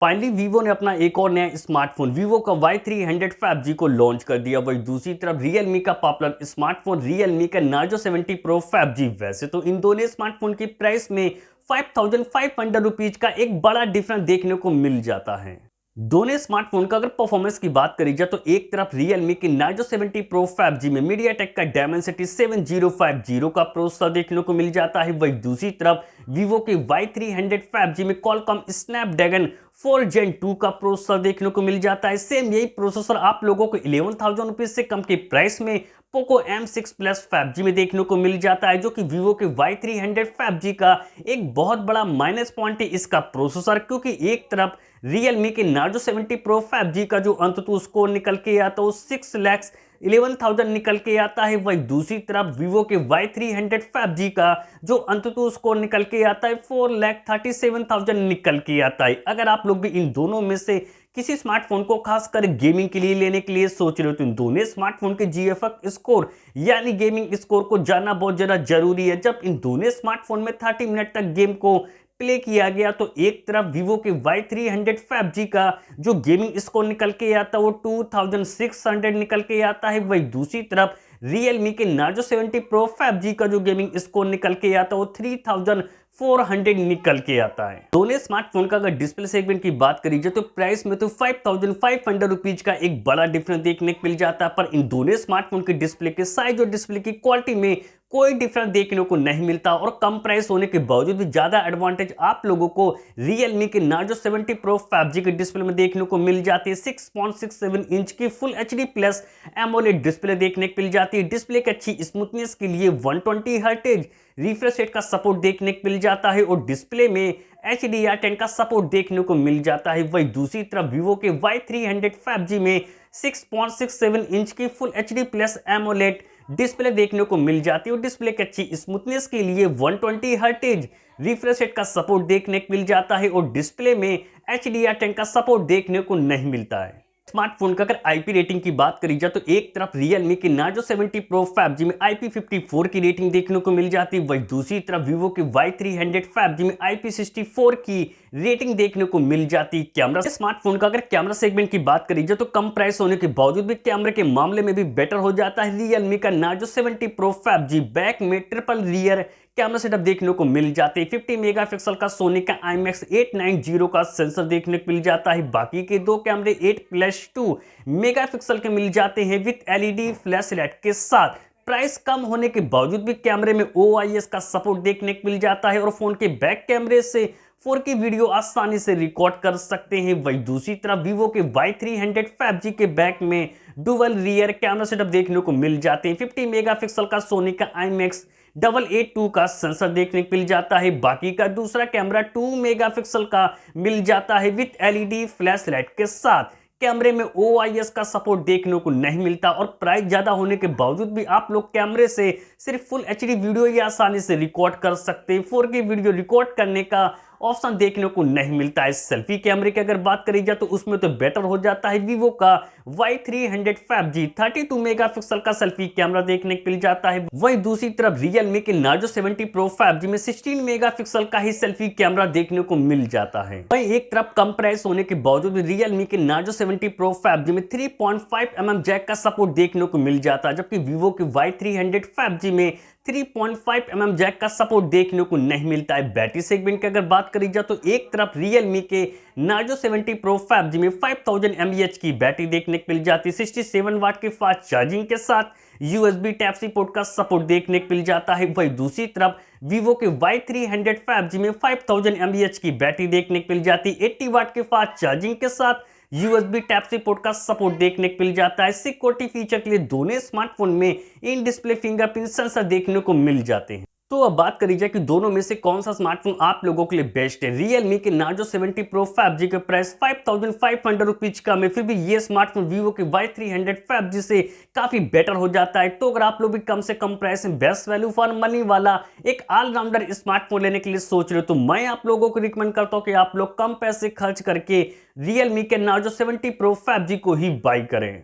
Finally Vivo ने अपना एक और नया स्मार्टफोन वीवो का Y300 5G को लॉन्च कर दिया। वही दूसरी तरफ रियलमी का पॉपुलर स्मार्टफोन रियलमी का नार्जो 70 प्रो 5G। वैसे तो इन दोनों स्मार्टफोन की प्राइस में 5500 रुपीज का एक बड़ा डिफरेंस देखने को मिल जाता है। दोनों स्मार्टफोन का अगर परफॉर्मेंस की बात करी जाए तो एक तरफ रियलमी की नार्जो 70 प्रो 5G में मीडियाटेक का डायमेंसिटी 7050 का प्रोसेसर देखने को मिल जाता है। वही दूसरी तरफ वीवो के Y300 5G में कॉलकॉम स्नैपड्रैगन 4 Gen 2 का प्रोसेसर देखने को मिल जाता है। सेम यही प्रोसेसर आप लोगों को 11,000 रुपीज से कम के प्राइस में पोको M6 Plus 5G में देखने को मिल जाता है, जो कि वीवो के Y300 5G का एक बहुत बड़ा माइनस पॉइंट है इसका प्रोसेसर, क्योंकि एक तरफ रियलमी के नार्जो 70 प्रो 5G का जो अंततः स्कोर निकल के आता है वो 6,11,000 निकल के आता है। वही दूसरी तरफ वीवो के Y300 5G का जो अंततः स्कोर निकल के आता है 4,37,000 निकल के आता है। अगर आप लोग भी इन दोनों में से किसी स्मार्टफोन को खासकर गेमिंग के लिए लेने के लिए सोच रहे हो तो इन दोनों स्मार्टफोन के GFX स्कोर यानी गेमिंग स्कोर को जानना बहुत ज्यादा जरूरी है। जब इन दोनों स्मार्टफोन में 30 मिनट तक गेम को प्ले किया गया तो एक तरफ वीवो के Y300 5G का जो गेमिंग स्कोर निकल के आता है वो 2600 निकल के आता है। वही दूसरी तरफ रियलमी के नार्जो 70 प्रो 5G का जो गेमिंग स्कोर निकल के आता है वो 3400 निकल के आता है। दोनों स्मार्टफोन का अगर डिस्प्ले सेगमेंट की बात करी जाए तो प्राइस में तो 5500 रुपीज का एक बड़ा डिफरेंस देखने को मिल जाता है, पर इन दोनों स्मार्टफोन के डिस्प्ले के साइज और डिस्प्ले की क्वालिटी में कोई डिफरेंस देखने को नहीं मिलता और कम प्राइस होने के बावजूद भी ज्यादा एडवांटेज आप लोगों को रियलमी के नार्जो 70 प्रो 5G के डिस्प्ले में देखने को मिल जाती है। 6.67 इंच की full HD plus AMOLED display देखने को मिल जाती है। डिस्प्ले की अच्छी स्मूथनेस के लिए 120 हर्ट्ज रिफ्रेश रेट का सपोर्ट देखने को मिल जाता है और डिस्प्ले में HDR10 का सपोर्ट देखने को मिल जाता है। वही दूसरी तरफ वीवो के Y300 5G में 6.67 इंच की full HD plus AMOLED display देखने को मिल जाती है और डिस्प्ले की अच्छी स्मूथनेस के लिए 120 हर्ट्ज रिफ्रेश रेट का सपोर्ट देखने को मिल जाता है और डिस्प्ले में HDR10 का सपोर्ट देखने को नहीं मिलता है। स्मार्टफोन का अगर IP रेटिंग की बात करी जाए तो एक तरफ रियलमी के नार्जो 70 प्रो 5G में IP54 की रेटिंग देखने को मिल जाती है। वही दूसरी तरफ वीवो के Y300 5G में IP64 की रेटिंग देखने को मिल जाती है। कैमरा स्मार्टफोन का अगर कैमरा सेगमेंट की बात करी जाए तो कम प्राइस होने के बावजूद भी कैमरे के मामले में भी बेटर हो जाता है रियलमी का नार्जो 70 प्रो 5G। बैक में ट्रिपल रियर कैमरा सेटअप देखने को मिल जाते हैं। 50 मेगापिक्सल का सोनी का IMX 890 का सेंसर देखने को मिल जाता है। बाकी के दो कैमरे 8+2 मेगापिक्सल के मिल जाते हैं विद LED फ्लैश लाइट के साथ। प्राइस कम होने के बावजूद भी कैमरे में OIS का सपोर्ट देखने को मिल जाता है और फोन के बैक कैमरे से 4K वीडियो आसानी से रिकॉर्ड कर सकते हैं। वही दूसरी तरफ वीवो के Y300 5G के बैक में डुअल रियर कैमरा सेटअप देखने को मिल जाते हैं। 50 मेगापिक्सल का सोनी का IMX 882 का सेंसर देखने को मिल जाता है। बाकी का दूसरा कैमरा 2 मेगापिक्सल का मिल जाता है विद LED फ्लैश लाइट के साथ। कैमरे में OIS का सपोर्ट देखने को नहीं मिलता और प्राइस ज्यादा होने के बावजूद भी आप लोग कैमरे से सिर्फ फुल HD वीडियो ही आसानी से रिकॉर्ड कर सकते हैं। 4K वीडियो रिकॉर्ड करने का ऑप्शन देखने को नहीं मिलता है। सेल्फी कैमरे की अगर बात करी जाए तो उसमें तो बेटर हो जाता है वीवो का Y300 5G 32 मेगापिक्सल का सेल्फी कैमरा देखने को मिल जाता है। वही दूसरी तरफ रियलमी के नार्जो 70 प्रो 5G में 16 मेगापिक्सल का ही सेल्फी कैमरा देखने को मिल जाता है। वही एक तरफ कम प्राइस होने के बावजूद भी रियलमी के नार्जो 70 प्रो 5G में 3.5 mm जैक का सपोर्ट देखने को मिल जाता है, जबकि वीवो के Y300 5G में 3.5 mm जैक का सपोर्ट देखने को नहीं मिलता है। बैटरी सेगमेंट की अगर बात करी जाए तो एक तरफ रियलमी के नार्जो 70 प्रो 5G में 5000 mAh की बैटरी देखने को मिल जाती है। 67 वाट के फास्ट चार्जिंग के साथ USB Type-C पोर्ट का सपोर्ट देखने को मिल जाता है। वही दूसरी तरफ वीवो के Y300 5G में 5000 mAh की बैटरी देखने को मिल जाती है। 80 वाट के फास्ट चार्जिंग के साथ USB Type-C पोर्ट का सपोर्ट देखने को मिल जाता है। सिक्योरिटी फीचर के लिए दोनों स्मार्टफोन में इन डिस्प्ले फिंगरप्रिंट सेंसर देखने को मिल जाते हैं। तो अब बात करी जाए कि दोनों में से कौन सा स्मार्टफोन आप लोगों के लिए बेस्ट है। रियलमी के नार्जो 70 प्रो 5G के प्राइस 5500 रुपीज का में फिर भी ये स्मार्टफोन वीवो के Y300 5G से काफी बेटर हो जाता है। तो अगर आप लोग भी कम से कम प्राइस में बेस्ट वैल्यू फॉर मनी वाला एक ऑलराउंडर स्मार्टफोन लेने के लिए सोच रहे हो तो मैं आप लोगों को रिकमेंड करता हूं कि आप लोग कम पैसे खर्च करके रियलमी के नार्जो 70 प्रो 5G को ही बाई करें।